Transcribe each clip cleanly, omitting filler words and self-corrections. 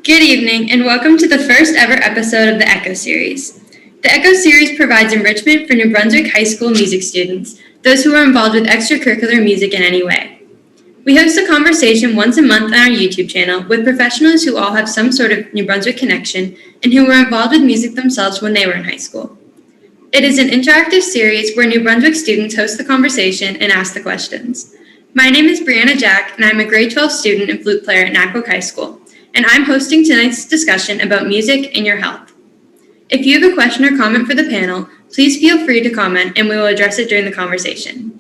Good evening, and welcome to the first ever episode of the Echo Series. The Echo Series provides enrichment for New Brunswick High School music students, those who are involved with extracurricular music in any way. We host a conversation once a month on our YouTube channel with professionals who all have some sort of New Brunswick connection and who were involved with music themselves when they were in high school. It is an interactive series where New Brunswick students host the conversation and ask the questions. My name is Brianna Jack, and I'm a grade 12 student and flute player at Nackawic High School, and I'm hosting tonight's discussion about music and your health. If you have a question or comment for the panel, please feel free to comment and we will address it during the conversation.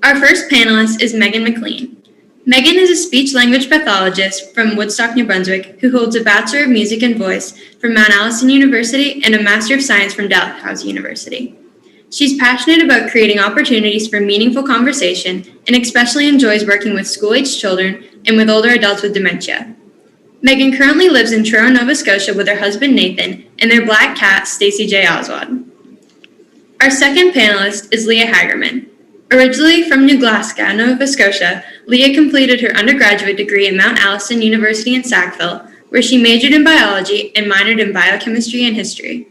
Our first panelist is Meghan McLean. Meghan is a speech-language pathologist from Woodstock, New Brunswick, who holds a Bachelor of Music and Voice from Mount Allison University and a Master of Science from Dalhousie University. She's passionate about creating opportunities for meaningful conversation and especially enjoys working with school-aged children and with older adults with dementia. Meghan currently lives in Truro, Nova Scotia with her husband Nathan and their black cat, Stacey J. Oswald. Our second panelist is Leah Hagerman. Originally from New Glasgow, Nova Scotia, Leah completed her undergraduate degree at Mount Allison University in Sackville, where she majored in biology and minored in biochemistry and history.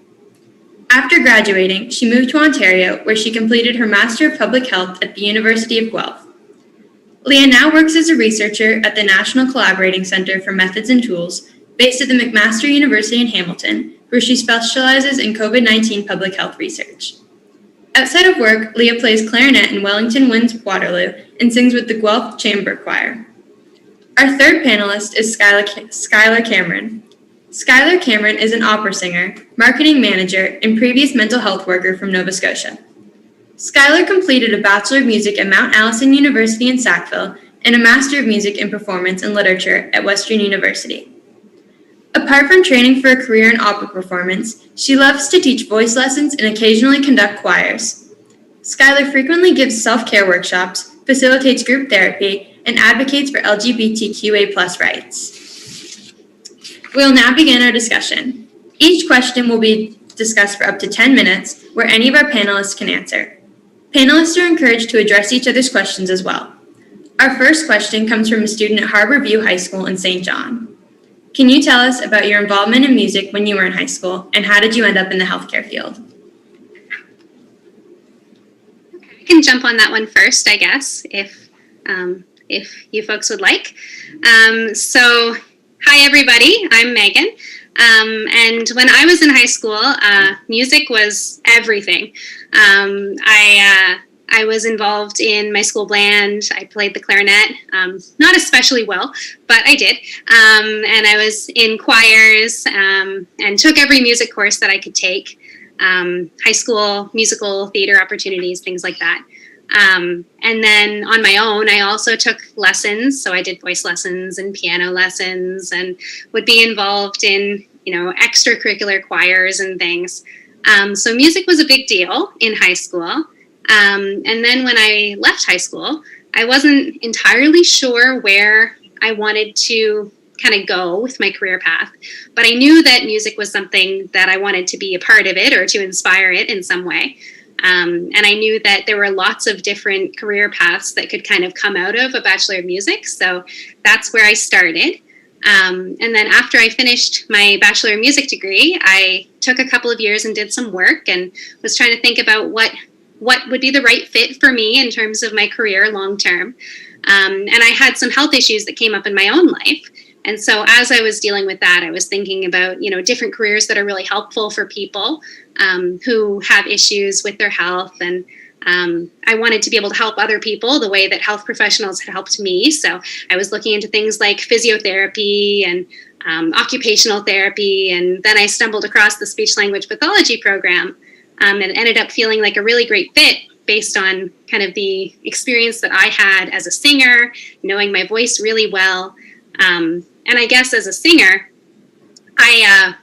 After graduating, she moved to Ontario, where she completed her Master of Public Health at the University of Guelph. Leah now works as a researcher at the National Collaborating Centre for Methods and Tools, based at the McMaster University in Hamilton, where she specializes in COVID-19 public health research. Outside of work, Leah plays clarinet in Wellington Winds Waterloo and sings with the Guelph Chamber Choir. Our third panelist is Skylar Cameron. Skylar Cameron is an opera singer, marketing manager, and previous mental health worker from Nova Scotia. Skylar completed a Bachelor of Music at Mount Allison University in Sackville and a Master of Music in Performance and Literature at Western University. Apart from training for a career in opera performance, she loves to teach voice lessons and occasionally conduct choirs. Skylar frequently gives self-care workshops, facilitates group therapy, and advocates for LGBTQA+ rights. We'll now begin our discussion. Each question will be discussed for up to 10 minutes, where any of our panelists can answer. Panelists are encouraged to address each other's questions as well. Our first question comes from a student at Harborview High School in St. John. Can you tell us about your involvement in music when you were in high school, and how did you end up in the healthcare field? I can jump on that one first, I guess, if you folks would like. So, hi everybody, I'm Meghan. And when I was in high school, music was everything. I was involved in my school band. I played the clarinet, not especially well, but I did. And I was in choirs and took every music course that I could take, high school, musical, theater opportunities, things like that. And then on my own, I also took lessons. So I did voice lessons and piano lessons and would be involved in, extracurricular choirs and things. So music was a big deal in high school. And then when I left high school, I wasn't entirely sure where I wanted to kind of go with my career path, but I knew that music was something that I wanted to be a part of it or to inspire it in some way. And I knew that there were lots of different career paths that could kind of come out of a Bachelor of Music. So that's where I started. And then after I finished my Bachelor of Music degree, I took a couple of years and did some work and was trying to think about what would be the right fit for me in terms of my career long term. And I had some health issues that came up in my own life. And so as I was dealing with that, I was thinking about, different careers that are really helpful for people who have issues with their health. And I wanted to be able to help other people the way that health professionals had helped me. So I was looking into things like physiotherapy and occupational therapy. And then I stumbled across the speech-language pathology program and ended up feeling like a really great fit based on kind of the experience that I had as a singer, knowing my voice really well. And I guess as a singer, I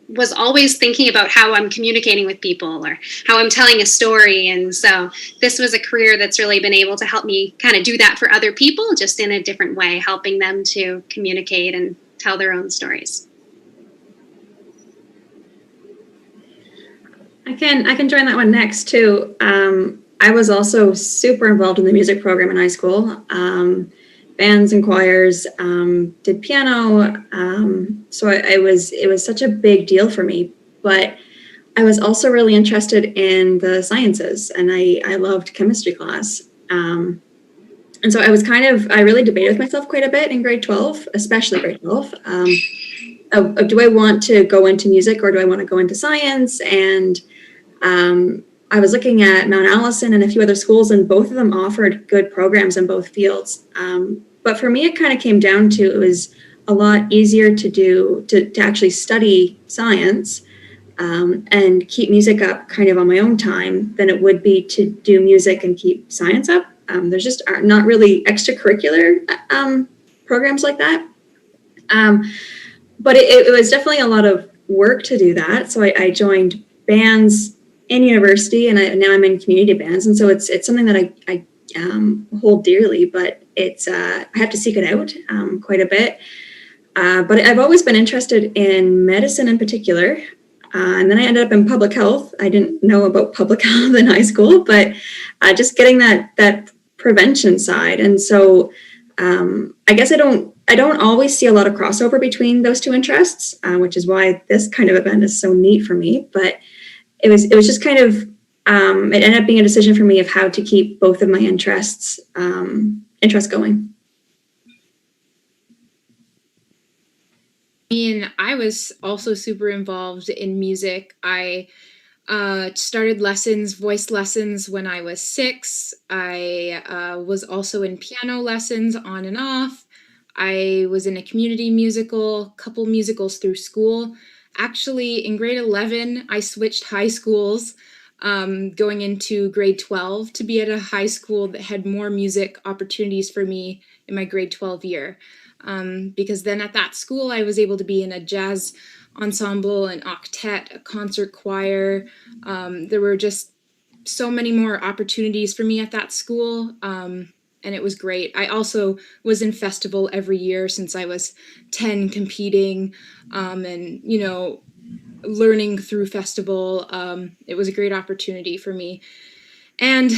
was always thinking about how I'm communicating with people or how I'm telling a story. And so this was a career that's really been able to help me kind of do that for other people, just in a different way, helping them to communicate and tell their own stories. I can join that one next too. I was also super involved in the music program in high school. bands and choirs, did piano. So it was such a big deal for me. But I was also really interested in the sciences, and I loved chemistry class. And so I really debated with myself quite a bit in grade 12, especially grade 12. Do I want to go into music or do I want to go into science? And I was looking at Mount Allison and a few other schools, and both of them offered good programs in both fields. But for me, it kind of came down to it was a lot easier to actually study science and keep music up kind of on my own time than it would be to do music and keep science up. There's just not really extracurricular programs like that. But it was definitely a lot of work to do that. So I joined bands in university, and now I'm in community bands. And so it's something that I hold dearly, but I have to seek it out quite a bit. But I've always been interested in medicine in particular. And then I ended up in public health. I didn't know about public health in high school, but just getting that prevention side. And so I guess I don't always see a lot of crossover between those two interests, which is why this kind of event is so neat for me. But it was just kind of, it ended up being a decision for me of how to keep both of my interests going. I was also super involved in music. I started voice lessons when I was 6. I was also in piano lessons on and off. I was in a community musical, couple musicals through school. Actually, in grade 11, I switched high schools, going into grade 12 to be at a high school that had more music opportunities for me in my grade 12 year. Because then at that school, I was able to be in a jazz ensemble, an octet, a concert choir. There were just so many more opportunities for me at that school, and it was great. I also was in festival every year since I was 10, competing, and, learning through festival. It was a great opportunity for me. And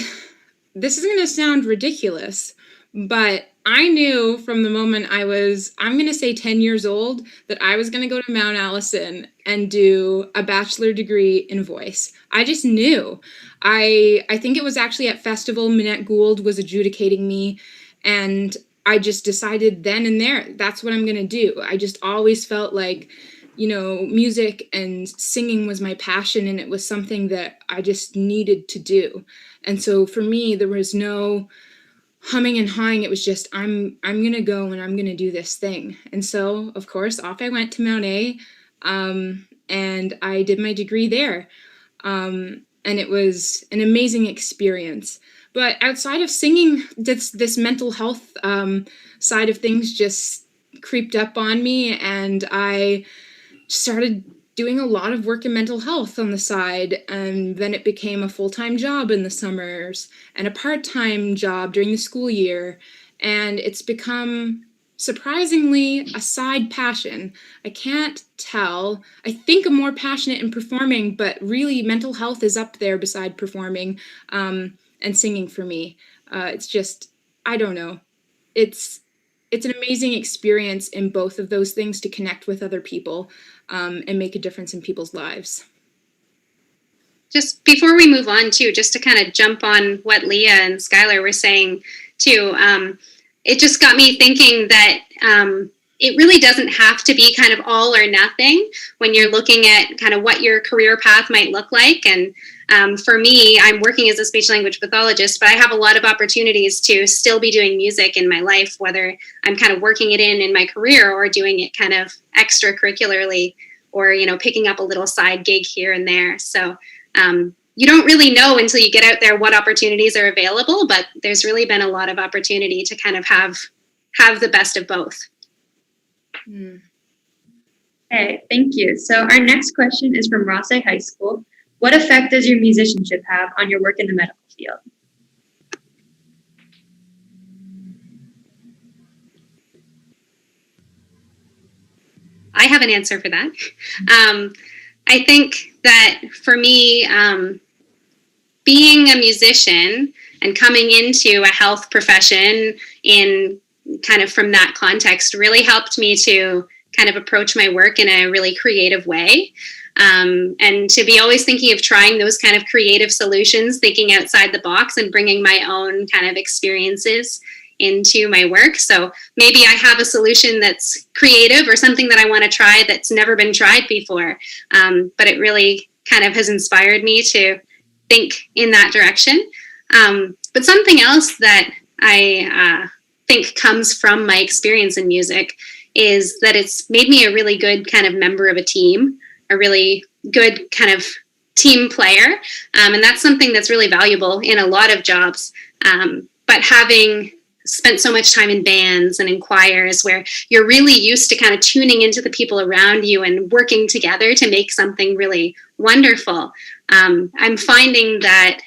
this is going to sound ridiculous, but I knew from the moment I'm going to say 10 years old, that I was going to go to Mount Allison and do a bachelor degree in voice. I just knew. I think it was actually at festival, Minette Gould was adjudicating me, and I just decided then and there, that's what I'm going to do. I just always felt like, music and singing was my passion, and it was something that I just needed to do. And so for me, there was no humming and hawing. It was just, I'm going to go and I'm going to do this thing. And so, of course, off I went to Mount A, and I did my degree there. And it was an amazing experience. But outside of singing, this mental health side of things just creeped up on me, and I started doing a lot of work in mental health on the side, and then it became a full-time job in the summers and a part-time job during the school year, and it's become surprisingly a side passion. I can't tell. I think I'm more passionate in performing, but really mental health is up there beside performing and singing for me. It's just, I don't know. It's an amazing experience in both of those things to connect with other people and make a difference in people's lives. Just before we move on, too, just to kind of jump on what Leah and Skylar were saying, too, it just got me thinking that it really doesn't have to be kind of all or nothing when you're looking at kind of what your career path might look like. And for me, I'm working as a speech language pathologist, but I have a lot of opportunities to still be doing music in my life, whether I'm kind of working it in my career or doing it kind of extracurricularly, or, picking up a little side gig here and there. So you don't really know until you get out there what opportunities are available, but there's really been a lot of opportunity to kind of have the best of both. Okay, thank you. So our next question is from Rossay High School. What effect does your musicianship have on your work in the medical field? I have an answer for that. I think that for me, being a musician and coming into a health profession in kind of from that context really helped me to kind of approach my work in a really creative way. And to be always thinking of trying those kind of creative solutions, thinking outside the box and bringing my own kind of experiences into my work. So maybe I have a solution that's creative or something that I want to try that's never been tried before. But it really kind of has inspired me to think in that direction. But something else that I think comes from my experience in music is that it's made me a really good kind of member of a team, a really good kind of team player. And that's something that's really valuable in a lot of jobs. But having spent so much time in bands and in choirs where you're really used to kind of tuning into the people around you and working together to make something really wonderful. I'm finding that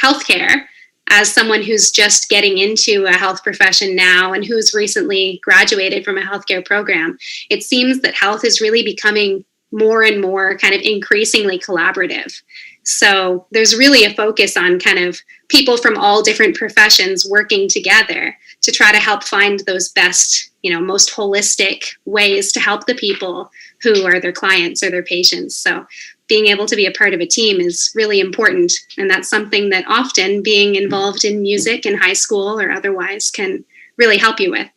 healthcare, as someone who's just getting into a health profession now and who's recently graduated from a healthcare program, it seems that health is really becoming more and more kind of increasingly collaborative. So there's really a focus on kind of people from all different professions working together to try to help find those best, most holistic ways to help the people who are their clients or their patients. So being able to be a part of a team is really important. And that's something that often being involved in music in high school or otherwise can really help you with.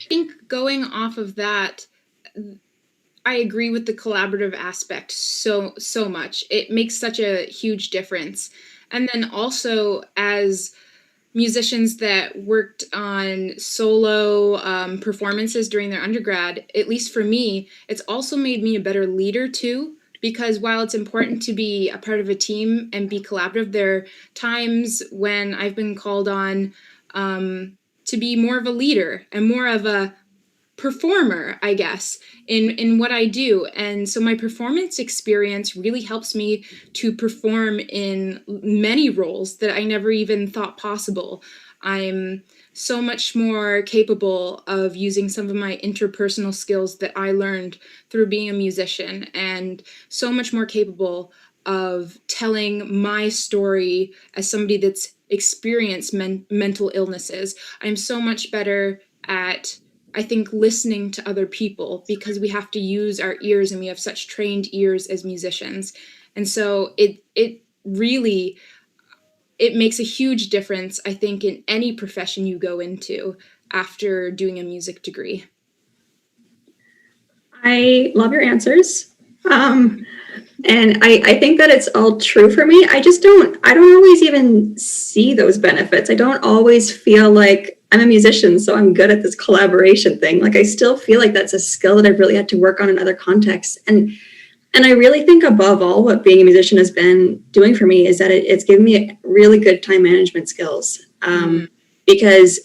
I think going off of that, I agree with the collaborative aspect so much. It makes such a huge difference. And then also as musicians that worked on solo performances during their undergrad, at least for me, it's also made me a better leader too, because while it's important to be a part of a team and be collaborative, there are times when I've been called on to be more of a leader and more of a performer, I guess, in what I do. And so my performance experience really helps me to perform in many roles that I never even thought possible. I'm so much more capable of using some of my interpersonal skills that I learned through being a musician, and so much more capable of telling my story as somebody that's experienced mental illnesses. I'm so much better at, I think, listening to other people, because we have to use our ears and we have such trained ears as musicians. And so it really makes a huge difference, I think, in any profession you go into after doing a music degree. I love your answers. And I think that it's all true for me. I don't always even see those benefits. I don't always feel like I'm a musician, so I'm good at this collaboration thing. Like, I still feel like that's a skill that I've really had to work on in other contexts. And I really think above all, what being a musician has been doing for me is that it's given me really good time management skills. Because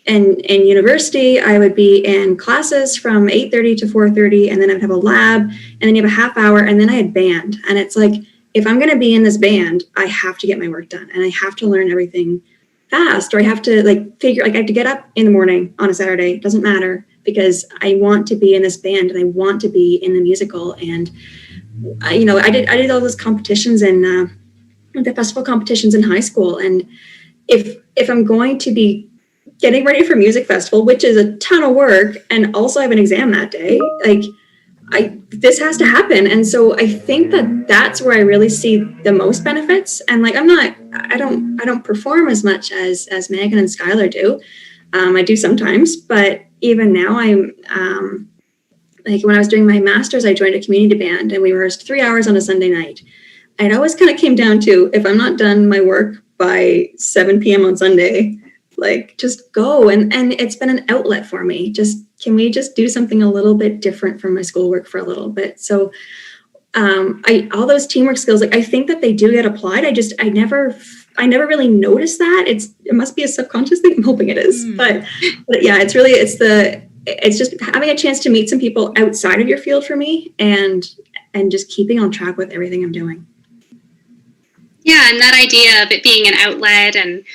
in university, I would be in classes from 8:30 to 4:30, and then I'd have a lab, and then you have a half hour, and then I had band. And it's like, if I'm going to be in this band, I have to get my work done, and I have to learn everything fast, or I have to I have to get up in the morning on a Saturday. It doesn't matter, because I want to be in this band and I want to be in the musical. And I did all those competitions and the festival competitions in high school. And if I'm going to be getting ready for music festival, which is a ton of work, and also I have an exam that day, this has to happen. And so I think that that's where I really see the most benefits. And I don't perform as much as Meghan and Skylar do. I do sometimes, but even now I'm when I was doing my master's, I joined a community band, and we rehearsed 3 hours on a Sunday night. And it always kind of came down to, if I'm not done my work by 7 p.m. on Sunday, just go. And it's been an outlet for me. Can we just do something a little bit different from my schoolwork for a little bit? So all those teamwork skills, I think that they do get applied. I never really noticed that. It must be a subconscious thing. I'm hoping it is. But yeah, it's just having a chance to meet some people outside of your field for me, and just keeping on track with everything I'm doing. Yeah, and that idea of it being an outlet and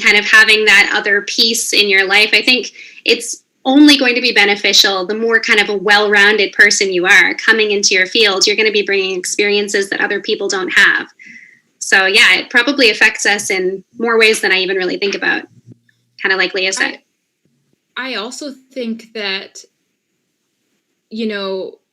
kind of having that other piece in your life, I think it's only going to be beneficial the more kind of a well-rounded person you are coming into your field. You're going to be bringing experiences that other people don't have. So yeah, it probably affects us in more ways than I even really think about, kind of like Leah said. I also think that,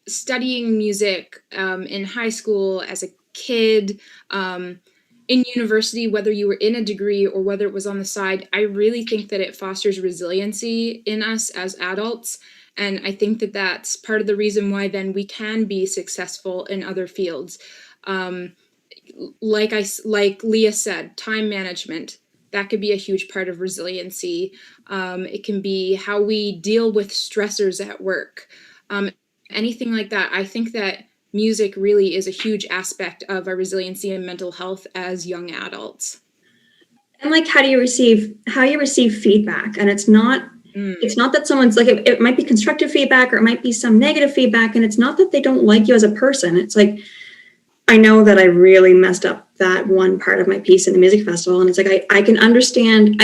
studying music in high school as a kid, in university, whether you were in a degree or whether it was on the side, I really think that it fosters resiliency in us as adults. And I think that that's part of the reason why then we can be successful in other fields. Like Leah said, time management, that could be a huge part of resiliency. It can be how we deal with stressors at work, anything like that. I think that music really is a huge aspect of our resiliency and mental health as young adults. And like how you receive feedback, and it's not that someone's like, it might be constructive feedback or it might be some negative feedback, and it's not that they don't like you as a person. It's like, I know that I really messed up that one part of my piece in the music festival, and it's like I understand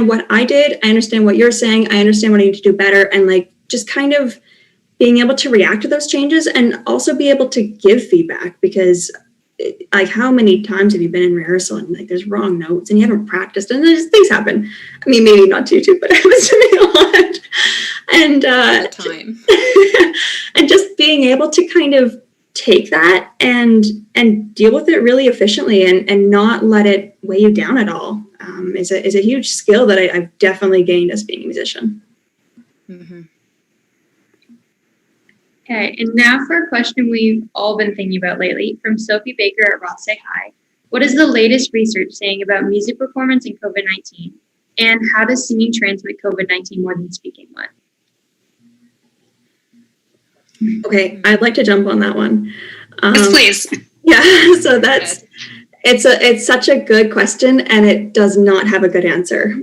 what I did, I understand what you're saying, I understand what I need to do better, and like just kind of being able to react to those changes and also be able to give feedback, because like how many times have you been in rehearsal and like there's wrong notes and you haven't practiced and there's things happen. I mean, maybe not too, but it happens to me a lot. And and just being able to kind of take that and deal with it really efficiently and not let it weigh you down at all is a huge skill that I've definitely gained as being a musician. Mm-hmm. Okay, and now for a question we've all been thinking about lately from Sophie Baker at Rothsay High. What is the latest research saying about music performance in COVID-19? And how does singing transmit COVID-19 more than speaking would? Okay, I'd like to jump on that one. Yes, please. Yeah, so it's such a good question, and it does not have a good answer.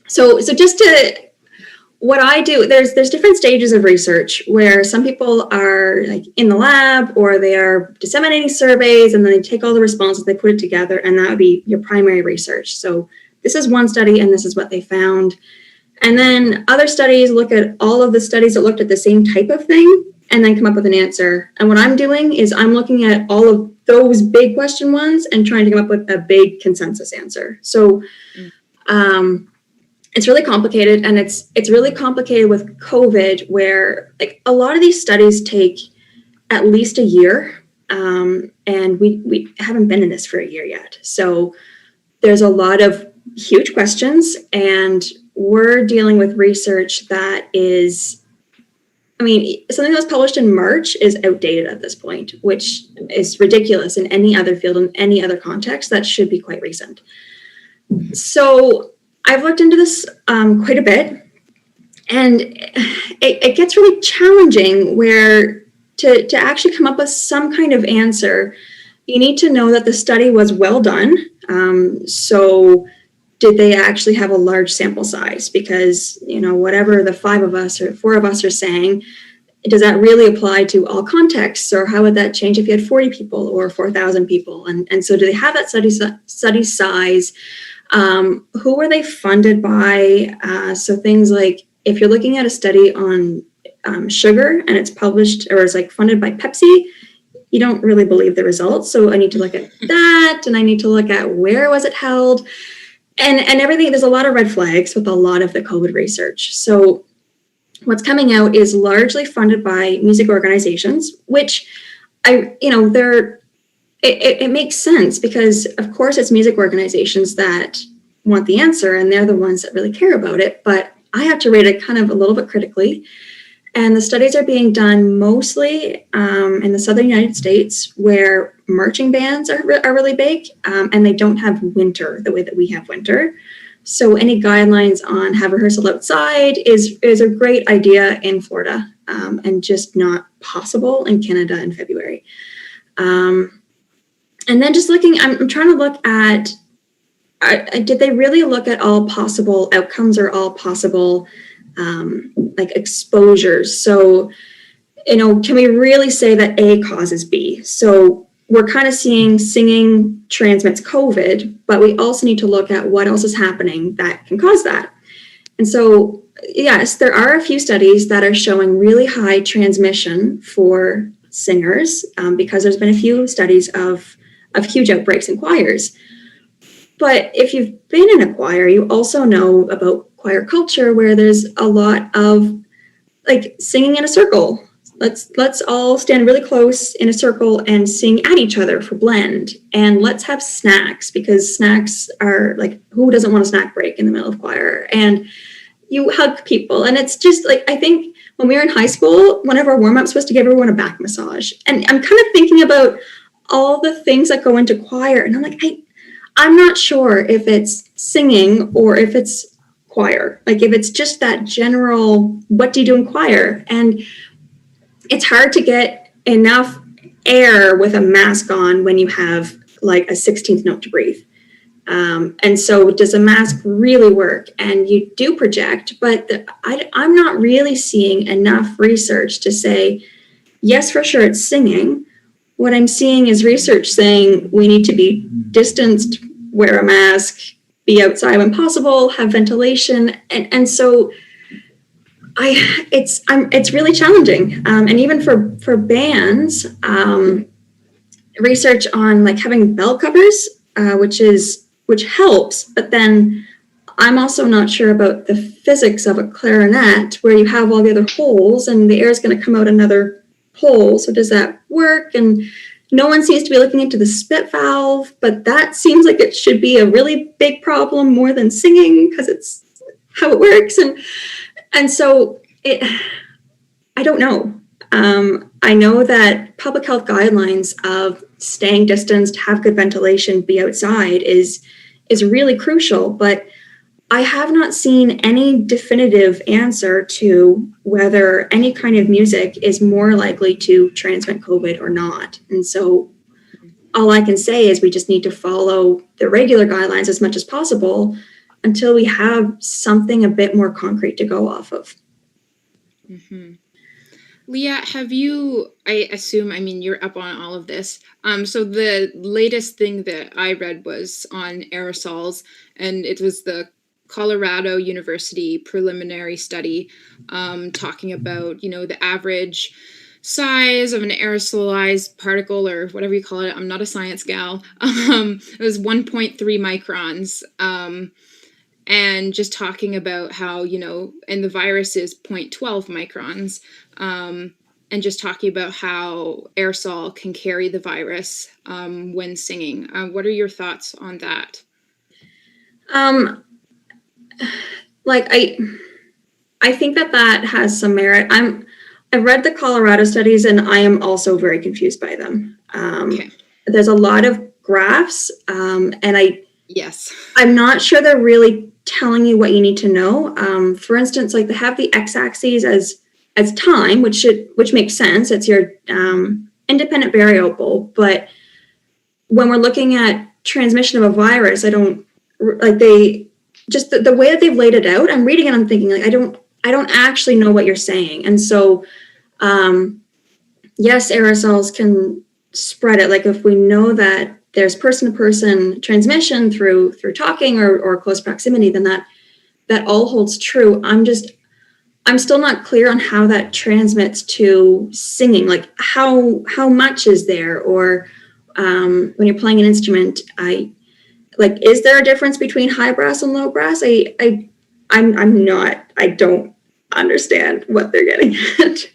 So just to, what I do, there's different stages of research where some people are like in the lab or they are disseminating surveys, and then they take all the responses, they put it together, and that would be your primary research. So this is one study and this is what they found. And then other studies look at all of the studies that looked at the same type of thing and then come up with an answer. And what I'm doing is I'm looking at all of those big question ones and trying to come up with a big consensus answer. So it's really complicated, and it's really complicated with COVID, where like a lot of these studies take at least a year, and we haven't been in this for a year yet. So there's a lot of huge questions, and we're dealing with research that is, I mean, something that was published in March is outdated at this point, which is ridiculous in any other field, in any other context. That should be quite recent. So I've looked into this quite a bit, and it gets really challenging where to actually come up with some kind of answer, you need to know that the study was well done. So did they actually have a large sample size? Because, whatever the 5 of us or 4 of us are saying, does that really apply to all contexts? Or how would that change if you had 40 people or 4,000 people? And so do they have that study size? Who were they funded by? So things like if you're looking at a study on sugar and it's published or it's like funded by Pepsi, you don't really believe the results. So I need to look at that, and I need to look at where was it held, and everything. There's a lot of red flags with a lot of the COVID research. So what's coming out is largely funded by music organizations, which it makes sense, because of course it's music organizations that want the answer and they're the ones that really care about it. But I have to rate it kind of a little bit critically. And the studies are being done mostly in the southern United States, where marching bands are really big, and they don't have winter the way that we have winter. So any guidelines on have rehearsal outside is a great idea in Florida, and just not possible in Canada in February. And then just looking, I'm trying to look at, did they really look at all possible outcomes or all possible like exposures? So, can we really say that A causes B? So we're kind of seeing singing transmits COVID, but we also need to look at what else is happening that can cause that. And so, yes, there are a few studies that are showing really high transmission for singers, because there's been a few studies of huge outbreaks in choirs. But if you've been in a choir, you also know about choir culture, where there's a lot of like singing in a circle. Let's all stand really close in a circle and sing at each other for blend. And let's have snacks, because snacks are like, who doesn't want a snack break in the middle of choir? And you hug people. And it's just like, I think when we were in high school, one of our warm-ups was to give everyone a back massage. And I'm kind of thinking about all the things that go into choir. And I'm like, I'm not sure if it's singing or if it's choir. Like if it's just that general, what do you do in choir? And it's hard to get enough air with a mask on when you have like a 16th note to breathe. And so does a mask really work? And you do project, but I'm not really seeing enough research to say, yes, for sure, it's singing. What I'm seeing is research saying we need to be distanced, wear a mask, be outside when possible, have ventilation. And so it's really challenging. And even for bands, research on like having bell covers, which helps, but then I'm also not sure about the physics of a clarinet, where you have all the other holes and the air is going to come out another hole. So does that work? And no one seems to be looking into the spit valve, but that seems like it should be a really big problem more than singing, because it's how it works. And so I don't know. I know that public health guidelines of staying distanced, have good ventilation, be outside is really crucial, but I have not seen any definitive answer to whether any kind of music is more likely to transmit COVID or not. And so all I can say is we just need to follow the regular guidelines as much as possible until we have something a bit more concrete to go off of. Mm-hmm. Leah, have you, I assume, I mean, you're up on all of this. So the latest thing that I read was on aerosols, and it was the Colorado University preliminary study talking about, the average size of an aerosolized particle, or whatever you call it. I'm not a science gal. It was 1.3 microns. And just talking about how, and the virus is 0.12 microns, and just talking about how aerosol can carry the virus when singing. What are your thoughts on that? I think that has some merit. I've read the Colorado studies, and I am also very confused by them. Okay. There's a lot of graphs, and yes, I'm not sure they're really telling you what you need to know. For instance, like they have the x-axis as time, which makes sense. It's your independent variable. But when we're looking at transmission of a virus, I don't like just the way that they've laid it out. I'm reading it, I'm thinking like I don't actually know what you're saying. And so yes, aerosols can spread it. Like if we know that there's person-to-person transmission through talking or close proximity, then that all holds true. I'm still not clear on how that transmits to singing. Like how much is there, or when you're playing an instrument, is there a difference between high brass and low brass? I don't understand what they're getting at.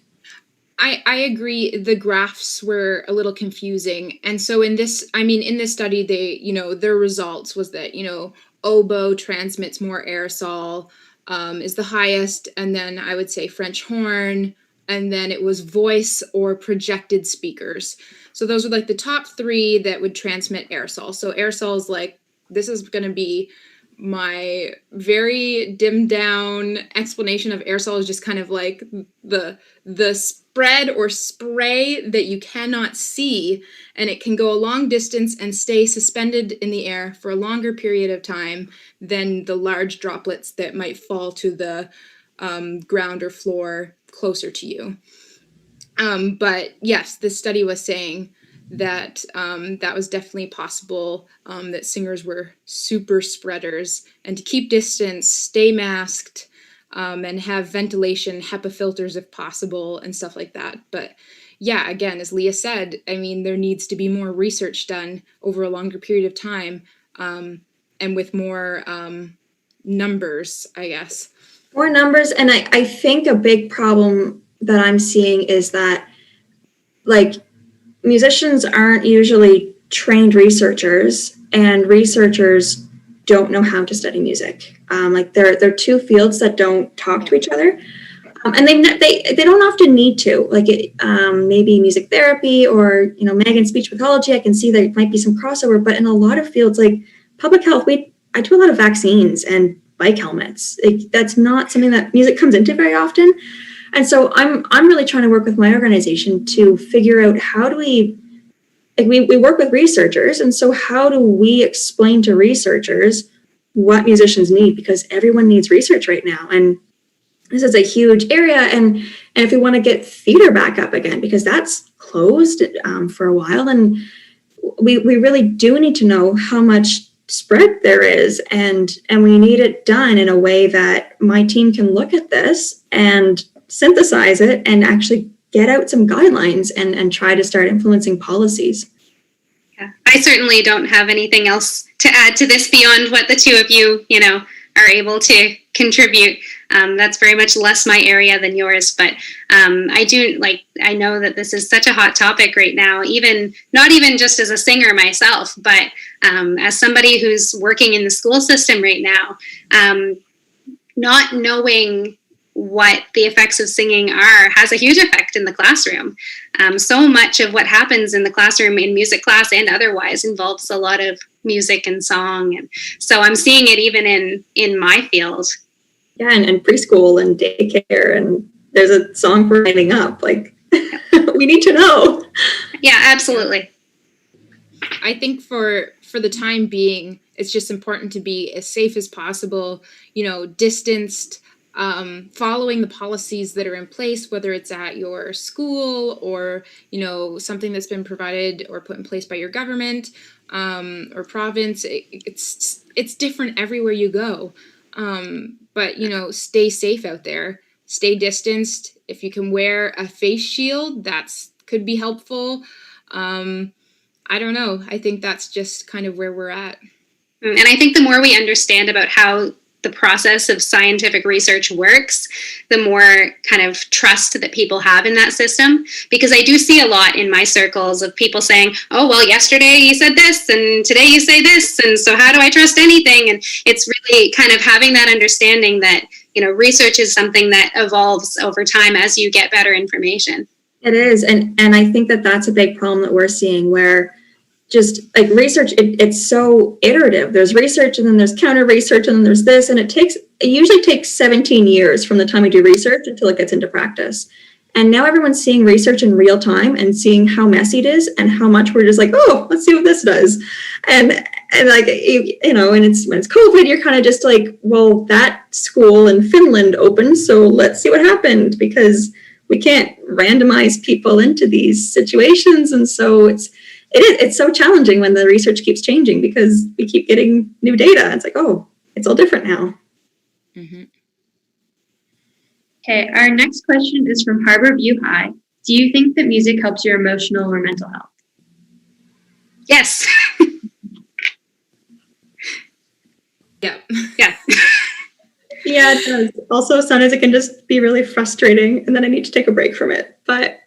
I agree. The graphs were a little confusing. And so in this study, they, their results was that, oboe transmits more aerosol, is the highest. And then I would say French horn, and then it was voice or projected speakers. So those were like the top three that would transmit aerosol. So aerosol is like, this is going to be my very dimmed down explanation of aerosol, is just kind of like the spread or spray that you cannot see, and it can go a long distance and stay suspended in the air for a longer period of time than the large droplets that might fall to the ground or floor closer to you. But yes, this study was saying that that was definitely possible, that singers were super spreaders, and to keep distance, stay masked, and have ventilation, HEPA filters if possible, and stuff like that. But yeah, again, as Leah said, I mean, there needs to be more research done over a longer period of time and with more numbers, I guess. More numbers. And I think a big problem that I'm seeing is that, like, musicians aren't usually trained researchers, and researchers don't know how to study music. Like, they're two fields that don't talk to each other. And they don't often need to, like, maybe music therapy or, Megan's speech pathology, I can see there might be some crossover, but in a lot of fields like public health, I do a lot of vaccines and bike helmets. That's not something that music comes into very often. And so I'm really trying to work with my organization to figure out how do we work with researchers. And so how do we explain to researchers what musicians need? Because everyone needs research right now. And this is a huge area. And if we want to get theater back up again, because that's closed for a while, and we really do need to know how much spread there is, and we need it done in a way that my team can look at this and synthesize it and actually get out some guidelines and try to start influencing policies. Yeah, I certainly don't have anything else to add to this beyond what the two of you, are able to contribute. That's very much less my area than yours, but I know that this is such a hot topic right now, not even just as a singer myself, but as somebody who's working in the school system right now, not knowing what the effects of singing are has a huge effect in the classroom. So much of what happens in the classroom in music class and otherwise involves a lot of music and song. And so I'm seeing it even in my field. Yeah, and preschool and daycare, and there's a song for lining up. Like, we need to know. Yeah, absolutely. I think for the time being, it's just important to be as safe as possible, distanced, following the policies that are in place, whether it's at your school or, something that's been provided or put in place by your government or province. It's different everywhere you go. But, stay safe out there, stay distanced. If you can wear a face shield, could be helpful. I don't know. I think that's just kind of where we're at. And I think the more we understand about how the process of scientific research works, the more kind of trust that people have in that system. Because I do see a lot in my circles of people saying, oh, well, yesterday you said this and today you say this, and so how do I trust anything? And it's really kind of having that understanding that, research is something that evolves over time as you get better information. It is. And I think that that's a big problem that we're seeing, where just like research, it's so iterative. There's research, and then there's counter research, and then there's this, and it usually takes 17 years from the time we do research until it gets into practice. And now everyone's seeing research in real time and seeing how messy it is and how much we're just like, oh, let's see what this does. And like, and it's when it's COVID, you're kind of just like, well, that school in Finland opened, so let's see what happened, because we can't randomize people into these situations. And so it's so challenging when the research keeps changing, because we keep getting new data. It's like, oh, it's all different now. Mm-hmm. Okay, our next question is from Harbor View High. Do you think that music helps your emotional or mental health? Yes. Yeah. Yeah. Yeah, it does. Also, sometimes it can just be really frustrating, and then I need to take a break from it. But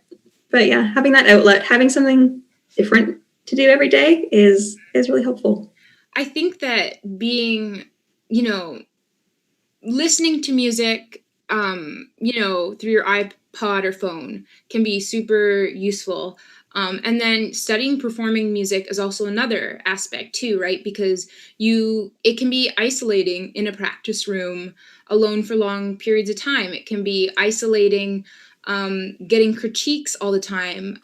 yeah, having that outlet, having something different to do every day is really helpful. I think that being, listening to music, through your iPod or phone can be super useful. And then studying performing music is also another aspect too, right? Because it can be isolating in a practice room alone for long periods of time. It can be isolating, getting critiques all the time.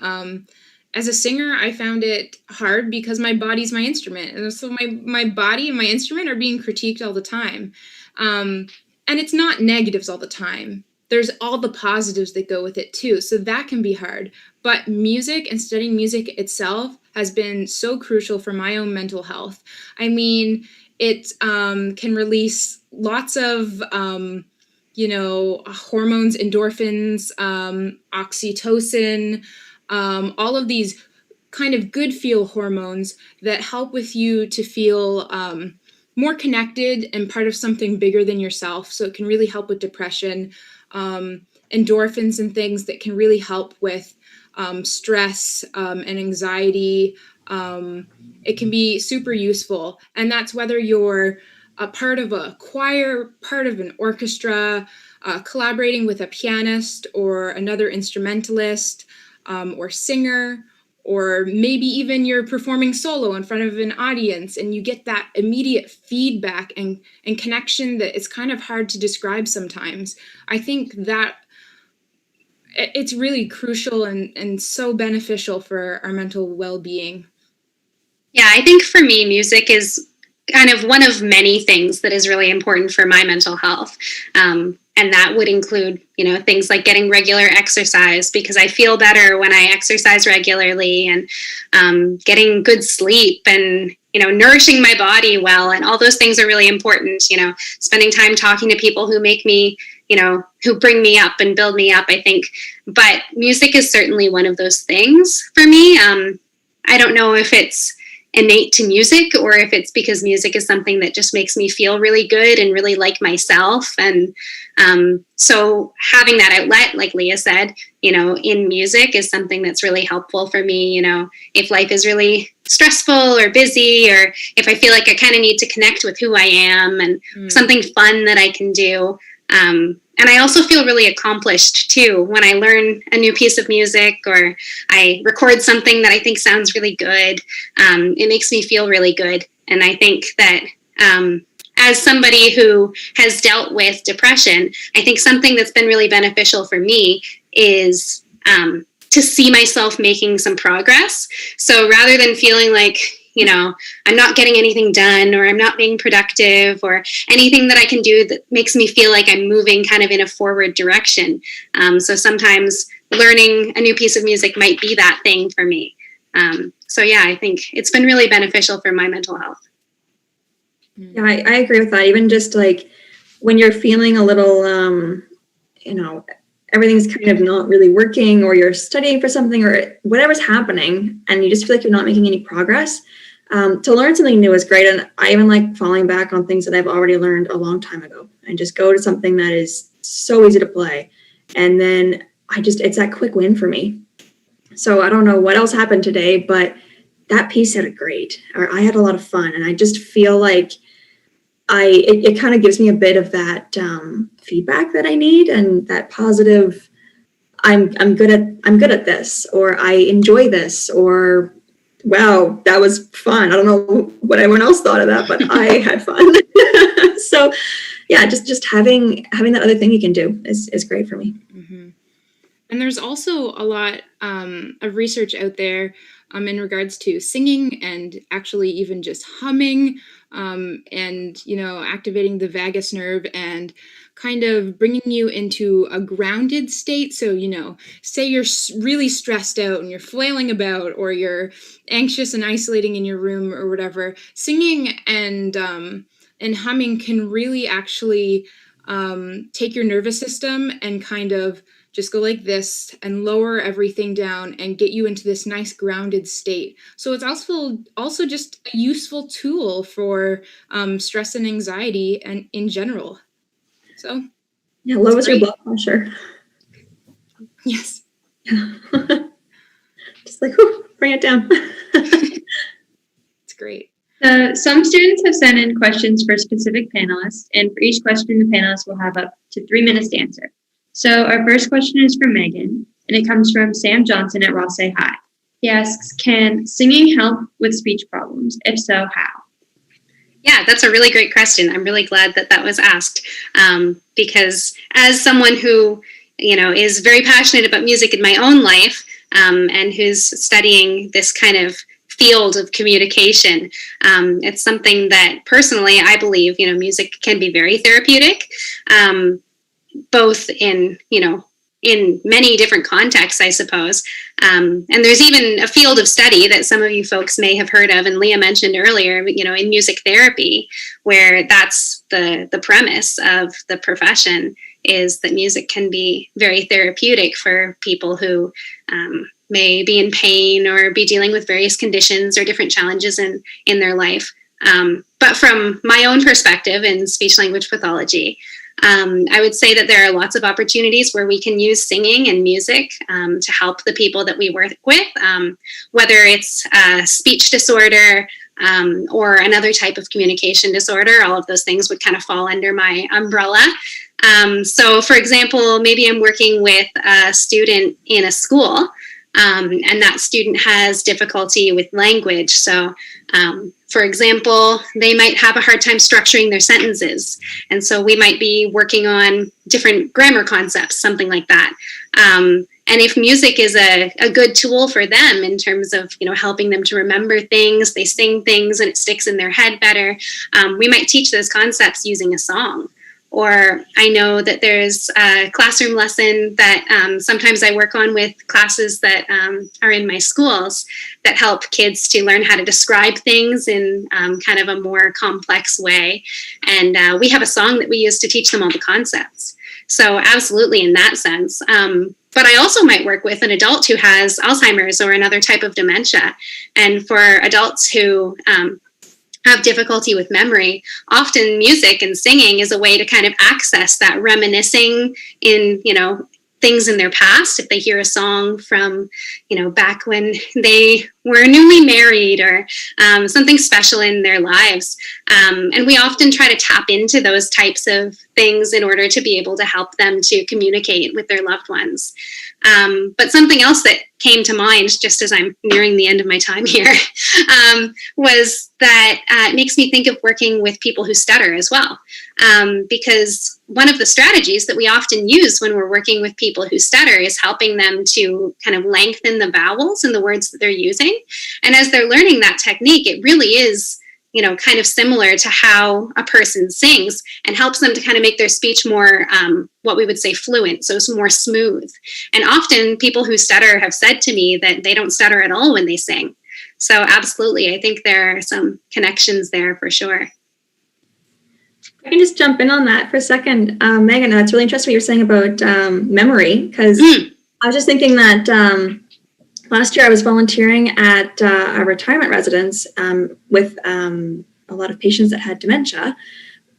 As a singer, I found it hard because my body's my instrument. And so my body and my instrument are being critiqued all the time. And it's not negatives all the time. There's all the positives that go with it too. So that can be hard. But music and studying music itself has been so crucial for my own mental health. I mean, it can release lots of, hormones, endorphins, oxytocin, all of these kind of good feel hormones that help with you to feel more connected and part of something bigger than yourself. So it can really help with depression, endorphins and things that can really help with stress and anxiety. It can be super useful. And that's whether you're a part of a choir, part of an orchestra, collaborating with a pianist or another instrumentalist or singer, or maybe even you're performing solo in front of an audience and you get that immediate feedback and connection that it's kind of hard to describe sometimes. I think that it's really crucial and so beneficial for our mental well-being. Yeah, I think for me, music is kind of one of many things that is really important for my mental health. And that would include, things like getting regular exercise, because I feel better when I exercise regularly, and getting good sleep, and, nourishing my body well. And all those things are really important, spending time talking to people who make me, who bring me up and build me up, I think. But music is certainly one of those things for me. I don't know if it's innate to music or if it's because music is something that just makes me feel really good and really like myself. And so having that outlet, like Leah said, in music is something that's really helpful for me. If life is really stressful or busy, or if I feel like I kind of need to connect with who I am, and something fun that I can do. And I also feel really accomplished too when I learn a new piece of music, or I record something that I think sounds really good. It makes me feel really good. And I think that as somebody who has dealt with depression, I think something that's been really beneficial for me is to see myself making some progress. So rather than feeling like, I'm not getting anything done, or I'm not being productive, or anything that I can do that makes me feel like I'm moving kind of in a forward direction. So sometimes learning a new piece of music might be that thing for me. So yeah, I think it's been really beneficial for my mental health. Yeah, I agree with that. Even just like when you're feeling a little, everything's kind of not really working, or you're studying for something, or whatever's happening, and you just feel like you're not making any progress. To learn something new is great. And I even like falling back on things that I've already learned a long time ago, and just go to something that is so easy to play. And then it's that quick win for me. So I don't know what else happened today, but that piece sounded great, or I had a lot of fun. And I just feel like it kind of gives me a bit of that feedback that I need, and that positive, I'm good at this, or I enjoy this, or wow, that was fun. I don't know what everyone else thought of that, but I had fun. So yeah, just having that other thing you can do is great for me. Mm-hmm. And there's also a lot of research out there in regards to singing, and actually even just humming, and, activating the vagus nerve and kind of bringing you into a grounded state. So, say you're really stressed out and you're flailing about, or you're anxious and isolating in your room or whatever, singing and humming can really actually take your nervous system and kind of just go like this and lower everything down and get you into this nice grounded state. So it's also just a useful tool for stress and anxiety and in general. So yeah, lowers your blood pressure. Yes. Yeah. Just like, bring it down. It's great. Some students have sent in questions for specific panelists, and for each question, the panelists will have up to 3 minutes to answer. So our first question is from Megan, and it comes from Sam Johnson at Rossay High. He asks, can singing help with speech problems? If so, how? Yeah, that's a really great question. I'm really glad that was asked, because as someone who, is very passionate about music in my own life, and who's studying this kind of field of communication, it's something that personally I believe, music can be very therapeutic, both in many different contexts, I suppose. And there's even a field of study that some of you folks may have heard of, and Leah mentioned earlier, in music therapy, where that's the premise of the profession, is that music can be very therapeutic for people who may be in pain or be dealing with various conditions or different challenges in their life. But from my own perspective in speech language pathology, I would say that there are lots of opportunities where we can use singing and music to help the people that we work with, whether it's a speech disorder or another type of communication disorder. All of those things would kind of fall under my umbrella. So, for example, maybe I'm working with a student in a school, and that student has difficulty with language. So, for example, they might have a hard time structuring their sentences. And so we might be working on different grammar concepts, something like that. And if music is a good tool for them in terms of, helping them to remember things, they sing things and it sticks in their head better, we might teach those concepts using a song. Or I know that there's a classroom lesson that sometimes I work on with classes that are in my schools that help kids to learn how to describe things in kind of a more complex way. And we have a song that we use to teach them all the concepts. So absolutely in that sense. But I also might work with an adult who has Alzheimer's or another type of dementia. And for adults who have difficulty with memory, often music and singing is a way to kind of access that reminiscing in, things in their past. If they hear a song from, back when they were newly married or something special in their lives. And we often try to tap into those types of things in order to be able to help them to communicate with their loved ones. But something else that came to mind just as I'm nearing the end of my time here was that it makes me think of working with people who stutter as well. Because one of the strategies that we often use when we're working with people who stutter is helping them to kind of lengthen the vowels in the words that they're using. And as they're learning that technique, it really is kind of similar to how a person sings and helps them to kind of make their speech more, what we would say fluent, so it's more smooth. And often people who stutter have said to me that they don't stutter at all when they sing. So absolutely, I think there are some connections there for sure. I can just jump in on that for a second. Megan, that's really interesting what you're saying about memory, because I was just thinking that last year I was volunteering at a retirement residence with a lot of patients that had dementia,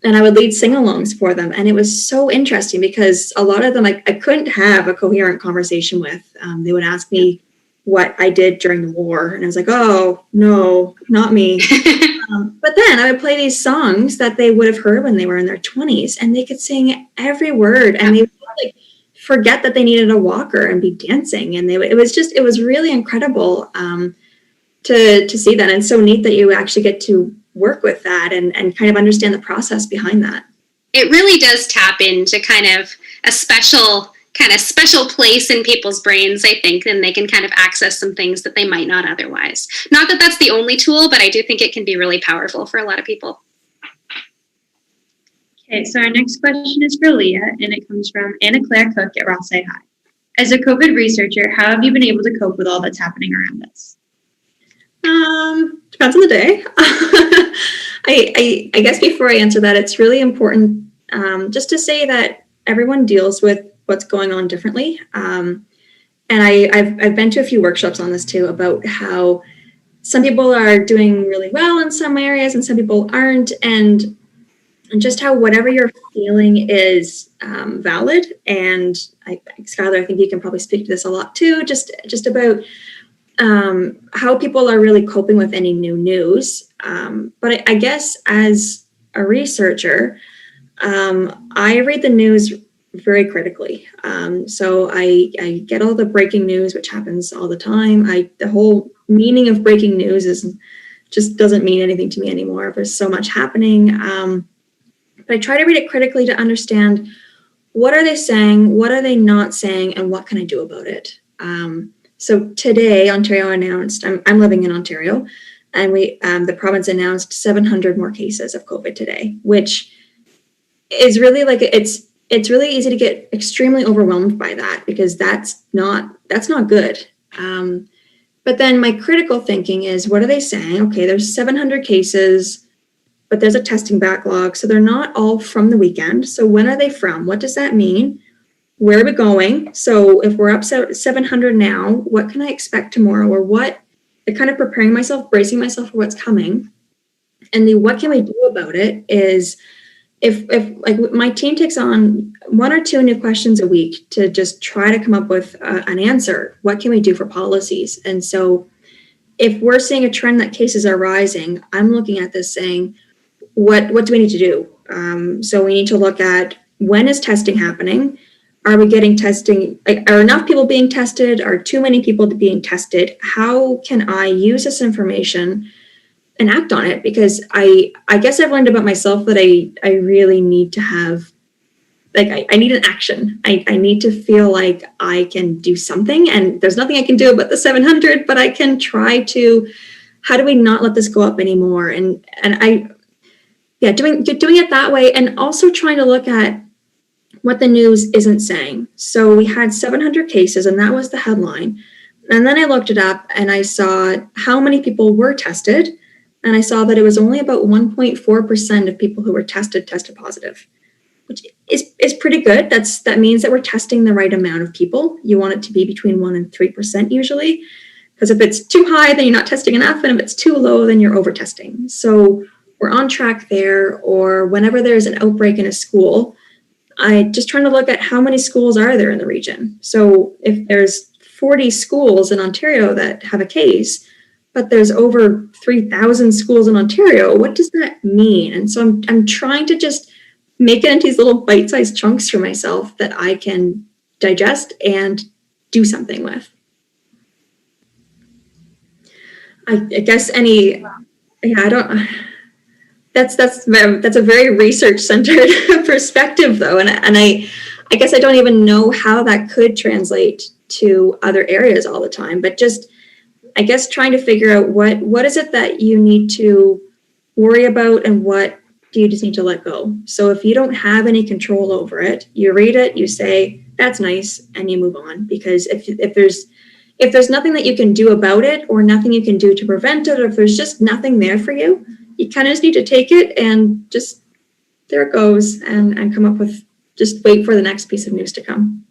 and I would lead sing-alongs for them. And it was so interesting because a lot of them I couldn't have a coherent conversation with. They would ask me what I did during the war, and I was like, oh, no, not me. But then I would play these songs that they would have heard when they were in their 20s, and they could sing every word, and they would forget that they needed a walker and be dancing. And it was really incredible to see that. And so neat that you actually get to work with that and kind of understand the process behind that. It really does tap into kind of a special place in people's brains, I think, and they can kind of access some things that they might not otherwise. Not that that's the only tool, but I do think it can be really powerful for a lot of people. Okay, so our next question is for Leah, and it comes from Anna Claire Cook at Rothside High. As a COVID researcher, how have you been able to cope with all that's happening around us? Depends on the day. I guess before I answer that, it's really important just to say that everyone deals with what's going on differently. And I've been to a few workshops on this too, about how some people are doing really well in some areas and some people aren't, and just how whatever you're feeling is valid. And Skylar, I think you can probably speak to this a lot too, just about how people are really coping with any new news. But I guess as a researcher, I read the news very critically. So I get all the breaking news, which happens all the time. The whole meaning of breaking news just doesn't mean anything to me anymore. There's so much happening. But I try to read it critically to understand, what are they saying, what are they not saying, and what can I do about it? So today, Ontario announced, I'm living in Ontario, and the province announced 700 more cases of COVID today, which is really it's really easy to get extremely overwhelmed by that, because that's not good. But then my critical thinking is, what are they saying? Okay, there's 700 cases, but there's a testing backlog. So they're not all from the weekend. So when are they from? What does that mean? Where are we going? So if we're up 700 now, what can I expect tomorrow? Or what? Kind of preparing myself, bracing myself for what's coming. And the what can we do about it is if like my team takes on 1 or 2 new questions a week to just try to come up with an answer. What can we do for policies? And so if we're seeing a trend that cases are rising, I'm looking at this saying, what do we need to do? So we need to look at, when is testing happening? Are we getting testing? Are enough people being tested? Are too many people being tested? How can I use this information and act on it? Because I guess I've learned about myself that I really need to have, like, I need an action. I need to feel like I can do something, and there's nothing I can do about the 700, but I can try to, how do we not let this go up anymore? And doing it that way, and also trying to look at what the news isn't saying. So we had 700 cases, and that was the headline. And then I looked it up and I saw how many people were tested. And I saw that it was only about 1.4% of people who were tested positive, which is pretty good. That means that we're testing the right amount of people. You want it to be between 1% and 3% usually, because if it's too high, then you're not testing enough. And if it's too low, then you're over testing. So we're on track there. Or whenever there's an outbreak in a school, I just trying to look at how many schools are there in the region. So if there's 40 schools in Ontario that have a case, but there's over 3,000 schools in Ontario, what does that mean? And so I'm trying to just make it into these little bite-sized chunks for myself that I can digest and do something with. I guess that's a very research-centered perspective, though, and I guess I don't even know how that could translate to other areas all the time, but just, I guess, trying to figure out what is it that you need to worry about and what do you just need to let go. So if you don't have any control over it, you read it, you say, that's nice, and you move on. Because if there's nothing that you can do about it, or nothing you can do to prevent it, or if there's just nothing there for you, you kind of just need to take it and just, there it goes, and come up with, just wait for the next piece of news to come.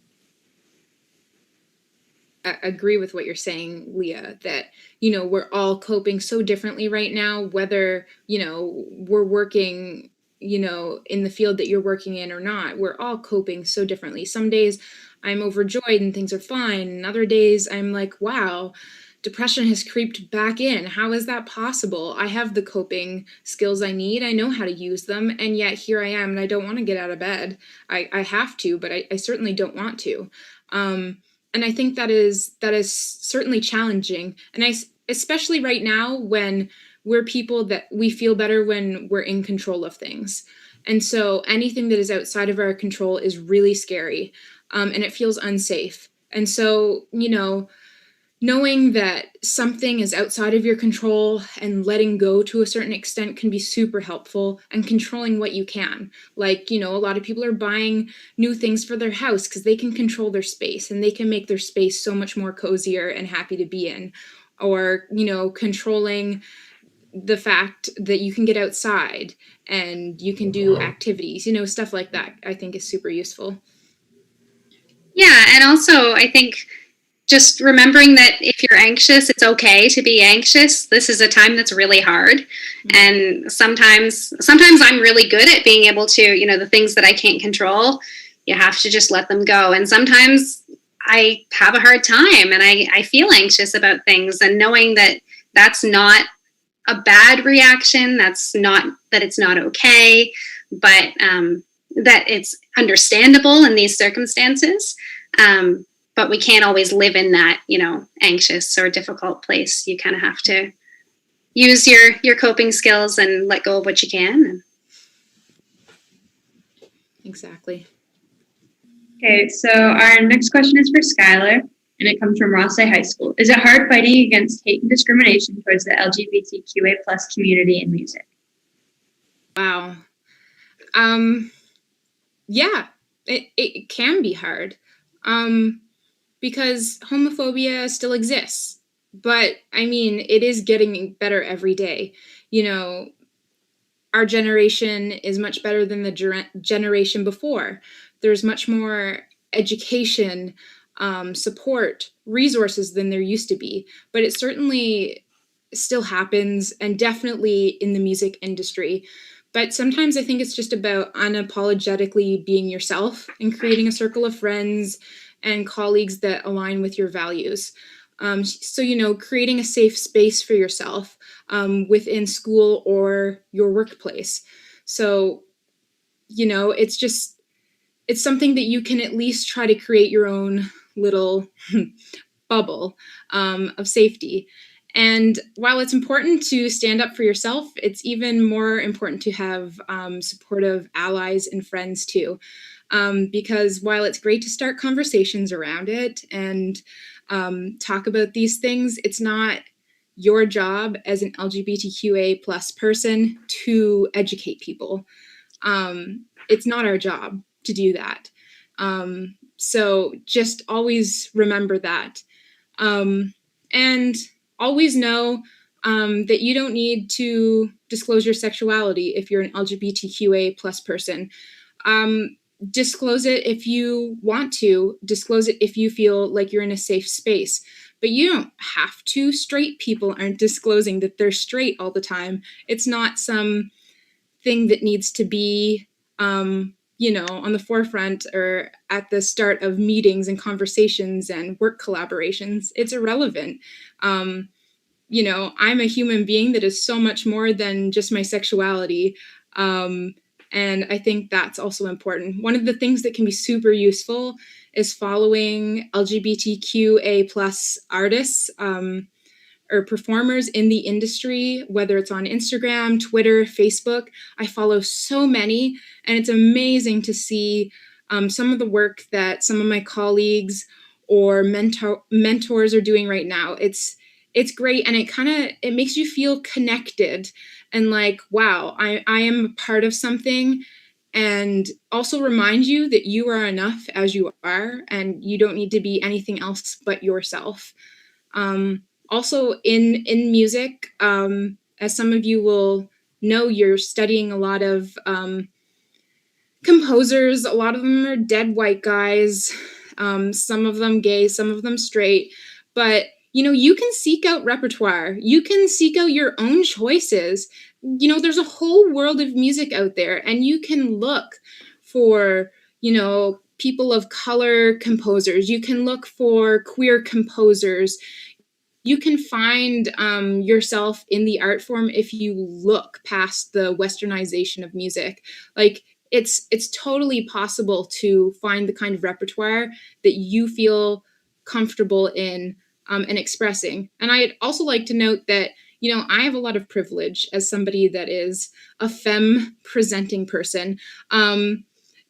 I agree with what you're saying, Leah, that, we're all coping so differently right now, whether, we're working, in the field that you're working in or not. We're all coping so differently. Some days I'm overjoyed and things are fine. And other days I'm like, wow, depression has creeped back in. How is that possible? I have the coping skills I need. I know how to use them. And yet here I am, and I don't want to get out of bed. I have to, but I certainly don't want to. And I think that is certainly challenging. And especially right now, when we're people that we feel better when we're in control of things. And so anything that is outside of our control is really scary, and it feels unsafe. And so, knowing that something is outside of your control and letting go to a certain extent can be super helpful, and controlling what you can. Like, a lot of people are buying new things for their house because they can control their space and they can make their space so much more cozier and happy to be in. Or, controlling the fact that you can get outside and you can do activities, stuff like that, I think is super useful. Yeah, and also I think just remembering that if you're anxious, it's okay to be anxious. This is a time that's really hard. Mm-hmm. And sometimes I'm really good at being able to, the things that I can't control, you have to just let them go. And sometimes I have a hard time and I feel anxious about things, and knowing that that's not a bad reaction, that's not, that it's not okay, but that it's understandable in these circumstances. But we can't always live in that, anxious or difficult place. You kind of have to use your coping skills and let go of what you can. Exactly. Okay, so our next question is for Skylar, and it comes from Rothsay High School. Is it hard fighting against hate and discrimination towards the LGBTQA+ community in music? Wow. Yeah, it can be hard. Because homophobia still exists. But, it is getting better every day. Our generation is much better than the generation before. There's much more education, support, resources than there used to be. But it certainly still happens, and definitely in the music industry. But sometimes I think it's just about unapologetically being yourself and creating a circle of friends and colleagues that align with your values. So, creating a safe space for yourself within school or your workplace. So, it's something that you can at least try to create your own little bubble of safety. And while it's important to stand up for yourself, it's even more important to have supportive allies and friends too. Because while it's great to start conversations around it and talk about these things, it's not your job as an LGBTQA plus person to educate people. It's not our job to do that. So just always remember that. And always know that you don't need to disclose your sexuality if you're an LGBTQA plus person. Disclose it if you want to. Disclose it if you feel like you're in a safe space. But you don't have to. Straight people aren't disclosing that they're straight all the time. It's not some thing that needs to be on the forefront or at the start of meetings and conversations and work collaborations. It's irrelevant. I'm a human being that is so much more than just my sexuality. And I think that's also important. One of the things that can be super useful is following LGBTQA plus artists or performers in the industry, whether it's on Instagram, Twitter, Facebook. I follow so many, and it's amazing to see some of the work that some of my colleagues or mentors are doing right now. It's great, and it makes you feel connected and like, wow, I am a part of something, and also remind you that you are enough as you are, and you don't need to be anything else but yourself. Also in music, as some of you will know, you're studying a lot of composers. A lot of them are dead white guys, some of them gay, some of them straight. But, you can seek out repertoire. You can seek out your own choices. There's a whole world of music out there, and you can look for, people of color composers. You can look for queer composers. You can find yourself in the art form if you look past the westernization of music. Like, it's totally possible to find the kind of repertoire that you feel comfortable in and expressing. And I'd also like to note that, I have a lot of privilege as somebody that is a femme presenting person.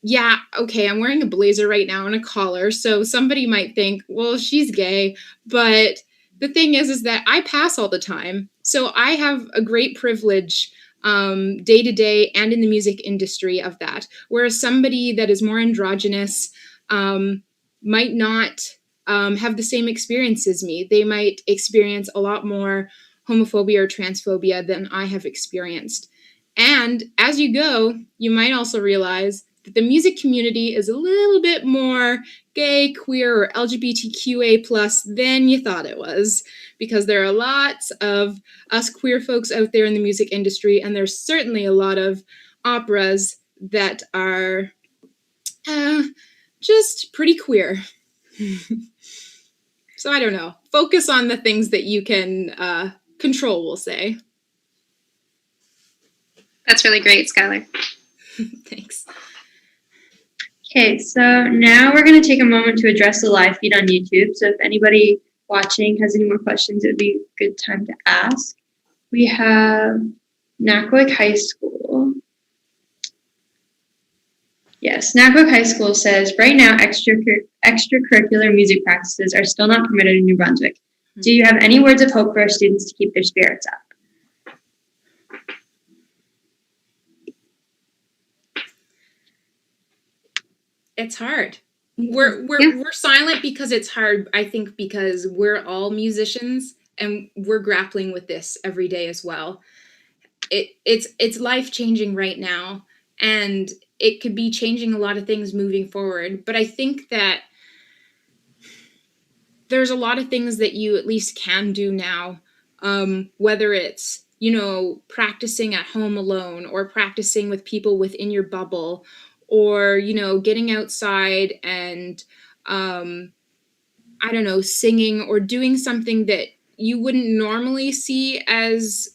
Yeah, okay, I'm wearing a blazer right now and a collar, so somebody might think, well, she's gay, but the thing is that I pass all the time. So I have a great privilege day to day and in the music industry of that. Whereas somebody that is more androgynous might not have the same experience as me. They might experience a lot more homophobia or transphobia than I have experienced. And as you go, you might also realize that the music community is a little bit more gay, queer, or LGBTQA plus than you thought it was, because there are lots of us queer folks out there in the music industry, and there's certainly a lot of operas that are just pretty queer. So I don't know. Focus on the things that you can control, we'll say. That's really great, Skylar. Thanks. Okay, so now we're going to take a moment to address the live feed on YouTube. So if anybody watching has any more questions, it would be a good time to ask. We have Nackawic High School. Yes, Nackawic High School says, right now, extracurricular music practices are still not permitted in New Brunswick. Do you have any words of hope for our students to keep their spirits up? It's hard. We're silent because it's hard. I think because we're all musicians and we're grappling with this every day as well. It's life-changing right now, and it could be changing a lot of things moving forward. But I think that there's a lot of things that you at least can do now whether it's, practicing at home alone or practicing with people within your bubble, or, getting outside and, I don't know, singing or doing something that you wouldn't normally see as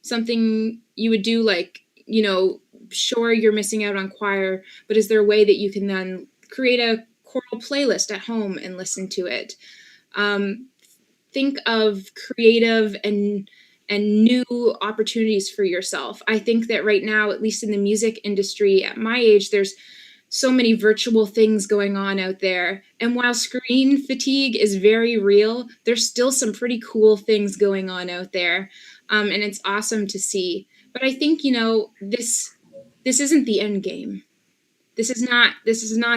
something you would do, like, sure, you're missing out on choir, but is there a way that you can then create a choral playlist at home and listen to it? Think of creative and new opportunities for yourself. I think that right now, at least in the music industry at my age, there's so many virtual things going on out there. And while screen fatigue is very real, there's still some pretty cool things going on out there. And it's awesome to see. But I think, this isn't the end game. This is not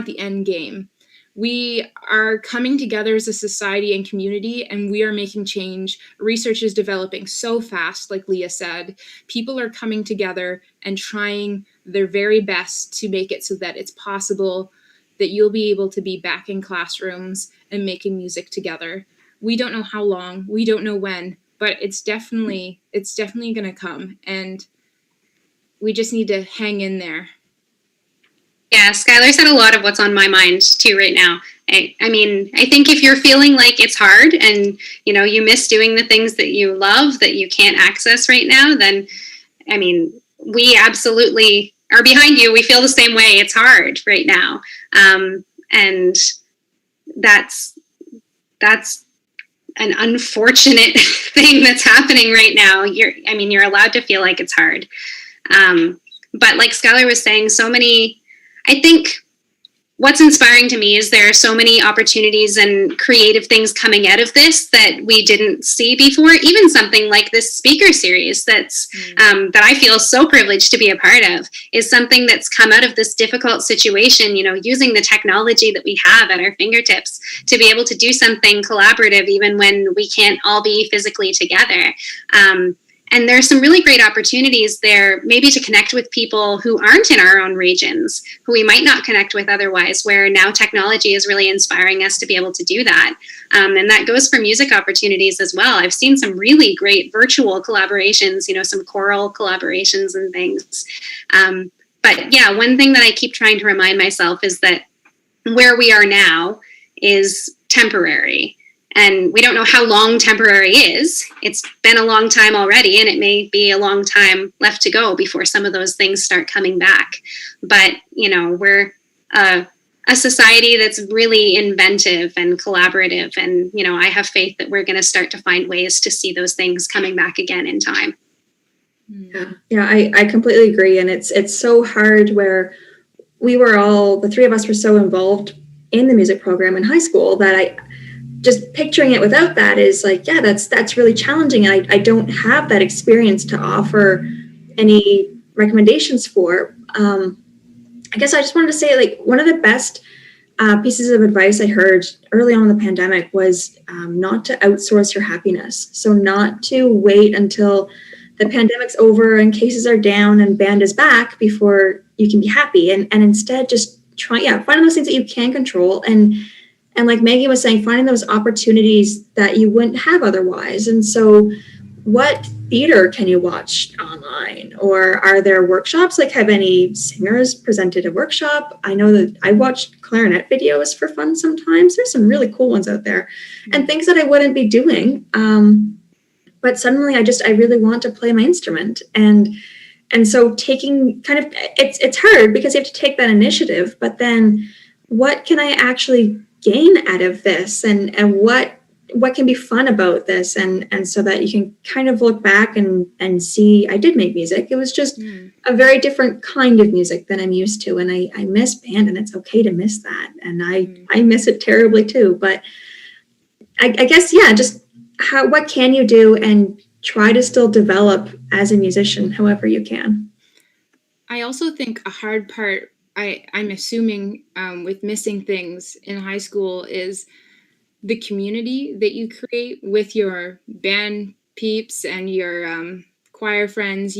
the end game. We are coming together as a society and community, and we are making change. Research is developing so fast, like Leah said. People are coming together and trying their very best to make it so that it's possible that you'll be able to be back in classrooms and making music together. We don't know how long, we don't know when, but it's definitely going to come, and we just need to hang in there. Yeah, Skylar said a lot of what's on my mind too right now. I mean, I think if you're feeling like it's hard and, you miss doing the things that you love that you can't access right now, then, I mean, we absolutely are behind you. We feel the same way. It's hard right now. And that's an unfortunate thing that's happening right now. You're allowed to feel like it's hard. But like Skylar was saying, I think what's inspiring to me is there are so many opportunities and creative things coming out of this that we didn't see before. Even something like this speaker series that I feel so privileged to be a part of is something that's come out of this difficult situation, using the technology that we have at our fingertips to be able to do something collaborative even when we can't all be physically together. And there's some really great opportunities there, maybe to connect with people who aren't in our own regions, who we might not connect with otherwise, where now technology is really inspiring us to be able to do that. And that goes for music opportunities as well. I've seen some really great virtual collaborations, some choral collaborations and things. But yeah, one thing that I keep trying to remind myself is that where we are now is temporary. And we don't know how long temporary is. It's been a long time already, and it may be a long time left to go before some of those things start coming back. But, we're a society that's really inventive and collaborative. And, I have faith that we're going to start to find ways to see those things coming back again in time. Yeah, I completely agree. And it's so hard where the three of us were so involved in the music program in high school that just picturing it without that is like, yeah, that's really challenging. And I don't have that experience to offer any recommendations for. I guess I just wanted to say, like, one of the best pieces of advice I heard early on in the pandemic was not to outsource your happiness. So not to wait until the pandemic's over and cases are down and band is back before you can be happy. And instead just find those things that you can control. And like Maggie was saying, finding those opportunities that you wouldn't have otherwise. And so what theater can you watch online? Or are there workshops? Like, have any singers presented a workshop? I know that I watched clarinet videos for fun sometimes. There's some really cool ones out there and things that I wouldn't be doing. But suddenly I really want to play my instrument. And so taking it's hard because you have to take that initiative, but then what can I actually gain out of this, and what can be fun about this, and so that you can kind of look back and see I did make music. It was just a very different kind of music than I'm used to, and I miss band, and it's okay to miss that, and I miss it terribly too. But I guess just what can you do and try to still develop as a musician however you can. I also think a hard part, I'm assuming with missing things in high school, is the community that you create with your band peeps and your choir friends,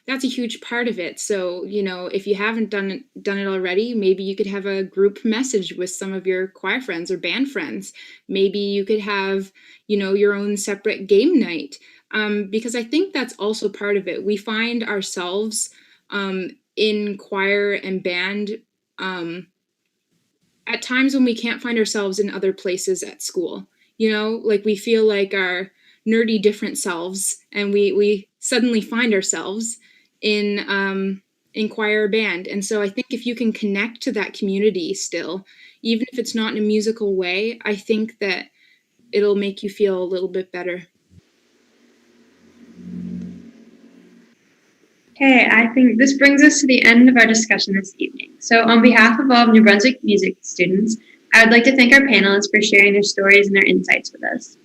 that's a huge part of it. So, if you haven't done it already, maybe you could have a group message with some of your choir friends or band friends. Maybe you could have, your own separate game night. Because I think that's also part of it. We find ourselves in choir and band at times when we can't find ourselves in other places at school. Like we feel like our nerdy different selves, and we suddenly find ourselves in choir or band. And so I think if you can connect to that community still, even if it's not in a musical way, I think that it'll make you feel a little bit better. Okay, I think this brings us to the end of our discussion this evening. So on behalf of all of New Brunswick music students, I would like to thank our panelists for sharing their stories and their insights with us.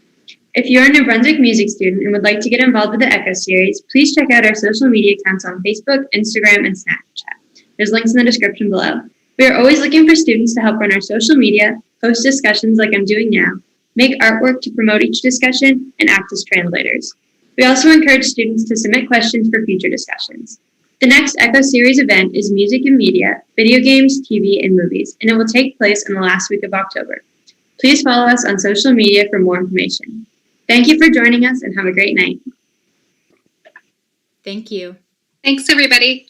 If you are a New Brunswick music student and would like to get involved with the Echo series, please check out our social media accounts on Facebook, Instagram, and Snapchat. There's links in the description below. We are always looking for students to help run our social media, host discussions like I'm doing now, make artwork to promote each discussion, and act as translators. We also encourage students to submit questions for future discussions. The next Echo Series event is Music and Media, Video Games, TV, and Movies, and it will take place in the last week of October. Please follow us on social media for more information. Thank you for joining us and have a great night. Thank you. Thanks, everybody.